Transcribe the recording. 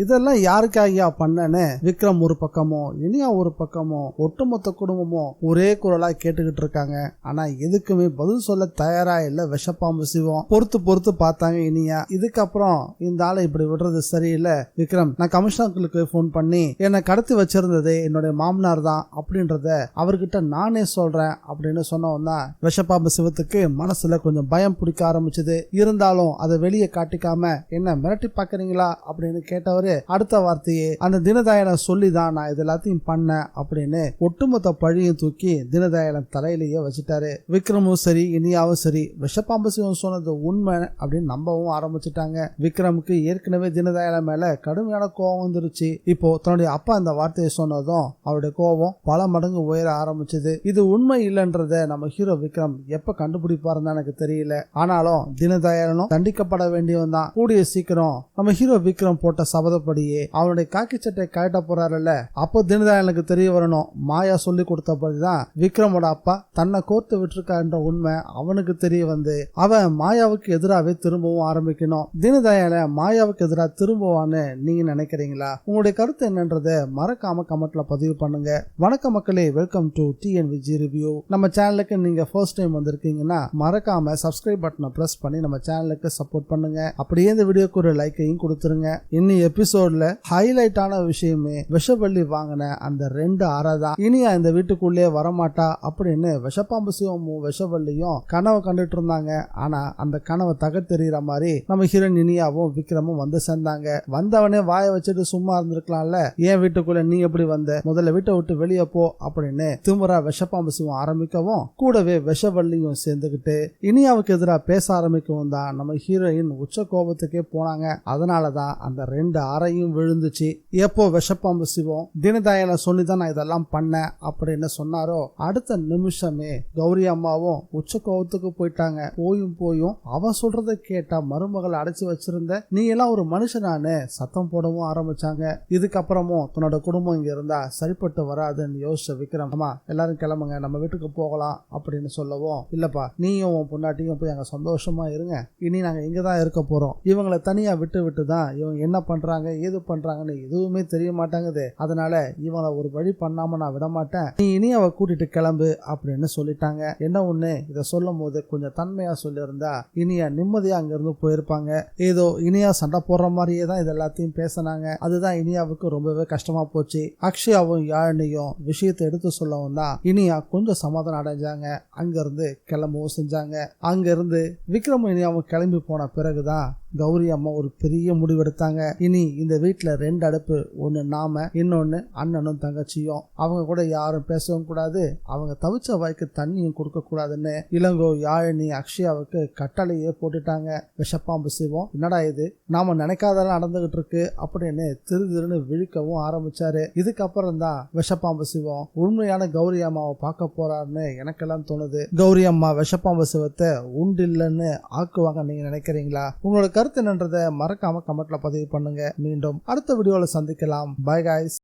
இதெல்லாம் யாருக்காக பண்ணனு விக்ரம் ஒரு பக்கமும் இனியா ஒரு பக்கமும் ஒட்டுமொத்த குடும்பமும் ஒரே குரலா கேட்டுக்கிட்டு இருக்காங்க. ஆனா எதுக்குமே பதில் சொல்ல தயாரா இல்ல விஷப்பாம்பு சிவம். பொறுத்து பார்த்தாங்க இனியா. இதுக்கப்புறம் இந்த ஆளை இப்படி விடுறது சரியில்லை விக்ரம், நான் கமிஷனருக்கு போன் பண்ணி என்னை கடத்தி வச்சிருந்தது என்னுடைய மாமனார் தான் அப்படின்றத அவர்கிட்ட நானே சொல்றேன் அப்படின்னு சொன்னோம்னா விஷப்பாம்பு சிவத்துக்கு மனசுல கொஞ்சம் பயம் பிடிக்க ஆரம்பிச்சது. இருந்தாலும் அதை வெளியே காட்டிக்காம என்ன மிரட்டி பாக்குறீங்களா அப்படின்னு கேட்டவரு அடுத்த வார்த்தையே அந்த தினதயாளன் சொல்லிதான் நான் இது எல்லாத்தையும் பண்ணேன் அப்படின்னு ஒட்டுமொத்த பழியும் தூக்கி தினதயாளன் தலையிலேயே வச்சுட்டாரு. விக்ரமும் சரி இனியாவும் சரி விஷப்பாம்பு சிவம் சொன்னது உண்மை அப்படின்னு நம்பவும் ஆரம்பிச்சுட்டாங்க. விக்ரமுக்கு ஏற்கனவே தினதயாளன் மேல கடுமையான கோபம் வந்துருச்சு. இப்போ தன்னுடைய அப்பா அந்த வார்த்தையை சொன்னதும் அவருடைய கோபம் பல மடங்கு உயர ஆரம்பிச்சது. இது உண்மை இல்லைன்றத நம்ம ஹீரோ விக்ரம் எப்ப கண்டுபிடிப்பாருன்னு எனக்கு தெரியல. ஆனாலும் தினதயாளனும் தண்டிக்கப்பட வேண்டியவன் தான். கூடிய சீக்கிரம் நம்ம ஹீரோ விக்ரம் போட்ட சபதப்படியே அவனுடைய காக்கி சட்டை கழட்ட போறாருல்ல, அப்போ தினதயாளனுக்கு தெரிய வரணும். மாயா சொல்லி கொடுத்தபடிதான் விக்ரமோட அப்பா தன்னை கோர்த்து விட்டுருக்கான்ற உண்மை அவனுக்கு தெரிய வந்து அவன் மாயாவுக்கு எதிராகவே திரும்பவும் ஆரம்பிக்கணும். தினதயாளன் மாயாவுக்கு எதிராக திரும்பவான்னு நீங்க நினைக்கிறீங்களா? உங்களுடைய கருத்து என்னன்றத மறக்காம கமெண்ட்ல பதிவு பண்ணுங்க. வணக்கம் மக்களே, வெல்கம் டு TNVG ரிவ்யூ. நம்ம சேனலுக்கு நீங்க ஃபர்ஸ்ட் டைம் வந்திருக்கீங்கன்னா மறக்காம சப்ஸ்கிரைப் பட்டனை பிரஸ் பண்ணி நம்ம சேனலுக்கு சப்போர்ட் பண்ணுங்க. அப்படியே இந்த வீடியோக்கு ஒரு லைக்கையும் கொடுத்துருங்க. இன்னி எபிசோட்ல ஹைலைட்டான விஷயமே விஷவள்ளி வாங்கின அந்த 2 அறை தான். இனியா இந்த வீட்டுக்குள்ளே வரமாட்டா அப்படின்னு விஷப்பாம்பு சிவமும் விஷவள்ளியும் கனவு கண்டுட்டு இருந்தாங்க. ஆனா அந்த கனவை தகர்த்தெறிகிற மாதிரி நம்ம ஹீரோயின் இனியாவும் விக்ரமும் வந்து சேர்ந்தாங்க. வந்தவனே வாய வச்சுட்டு சும்மா இருந்திருக்கலாம்ல, ஏன் வீட்டுக்குள்ள நீ எப்படி வந்த, முதல்ல வீட்டை விட்டு வெளியே போ அப்படின்னு திமுறா விஷப்பாம்பு சிவம் ஆரம்பிக்கவும் கூடவே விஷவள்ளியும் சேர்ந்துகிட்டு இனியாவுக்கு எதிராக பேச ஆரம்பிக்கவும் தான் நம்ம ஹீரோயின் உச்ச கோபத்துக்கே போனாங்க. அதனாலதான் அந்த 2 அறையும் விழுந்துச்சு. எப்போ விஷப்பாம்பு சிவம் தினதயாளன் சொல்லிதான் நான் இதெல்லாம் பண்ணேன் அப்படின்னு சொன்னாரோ அடுத்த நிமிஷமே கௌரி அம்மாவும் உச்ச கோபத்துக்கு போயிட்டாங்க. போயும் அவன் சொல்றதை கேட்டா மருமகளை அடைச்சு வச்சிருந்த நீ எல்லாம் ஒரு மனுஷனானு சத்தம் போடவும் ஆரம்பிச்சாங்க. இதுக்கப்புறமும் தன்னோட குடும்பம் இங்க இருந்தா சரிப்பட்டு வராதுன்னு யோசிச்ச விக்ரம், அம்மா எல்லாரும் கிளம்புங்க நம்ம வீட்டுக்கு போகலாம் அப்படின்னு சொல்லவும், இல்லப்பா நீயும் உன் பொண்டாட்டியும் போய் அங்க சந்தோஷமா இருங்க, இனி நாங்க இங்கதான் இருக்க போறோம், இவங்களை தனியா விட்டு தான் இவங்க என்ன பண்றாங்க ஏது பண்றாங்கன்னு எதுவுமே தெரிய மாட்டாங்குது, அதனால இவங்களை ஒரு வழி பண்ணாம நான் விட மாட்டேன், நீ இனி அவ கூட்டிட்டு கிளம்பு அப்படின்னு சொல்லிட்டாங்க. என்ன ஒண்ணு இதை சொல்லும் போது கொஞ்சம் தன்மையா சொல்லியிருந்தா இனியா நிம்மதியா அங்க இருந்து போயிருப்பாங்க. ஏதோ இனியா சண்டை போடுற மாதிரியே தான் இது எல்லாத்தையும் பேசினாங்க. அதுதான் இனியாவுக்கு ரொம்பவே கஷ்டமா போச்சு. அக்ஷயாவும் யாழினியும் விஷயத்தை எடுத்து சொல்லவும் தான் இனியா கொஞ்சம் சமாதானம் அடைஞ்சாங்க. அங்க இருந்து கிளம்பவும் செஞ்சாங்க. அங்க இருந்து விக்ரமும் இனியாவும் கிளம்பி போன பிறகுதான் கௌரி அம்மா ஒரு பெரிய முடிவெடுத்தாங்க. இனி இந்த வீட்டுல 2 அடுப்பு, ஒன்னு நாம இன்னொன்னு அண்ணனும் தங்கச்சியும், அவங்க கூட யாரும் பேசவும் கூடாது, அவங்க தவிச்ச வாய்க்கு தண்ணியும் கொடுக்க கூடாதுன்னு இளங்கோ யாழினி அக்ஷயாவுக்கு கட்டளையே போட்டுட்டாங்க. விஷப்பாம்பு சிவம் என்னடா இது நாம நினைக்காதெல்லாம் நடந்துகிட்டு இருக்கு அப்படின்னு திருன்னு விழிக்கவும் ஆரம்பிச்சாரு. இதுக்கப்புறம் தான் விஷப்பாம்பு சிவம் உண்மையான கௌரி அம்மாவை பார்க்க போறாருன்னு எனக்கெல்லாம் தோணுது. கௌரி அம்மா விஷப்பாம்பு சிவத்தை உண்டில்லன்னு ஆக்குவாங்க நீங்க நினைக்கிறீங்களா? உங்களோட கருத்து என்னன்றதை மறக்காம கமெண்ட்ல பதிவு பண்ணுங்க. மீண்டும் அடுத்த வீடியோல சந்திக்கலாம். By guys.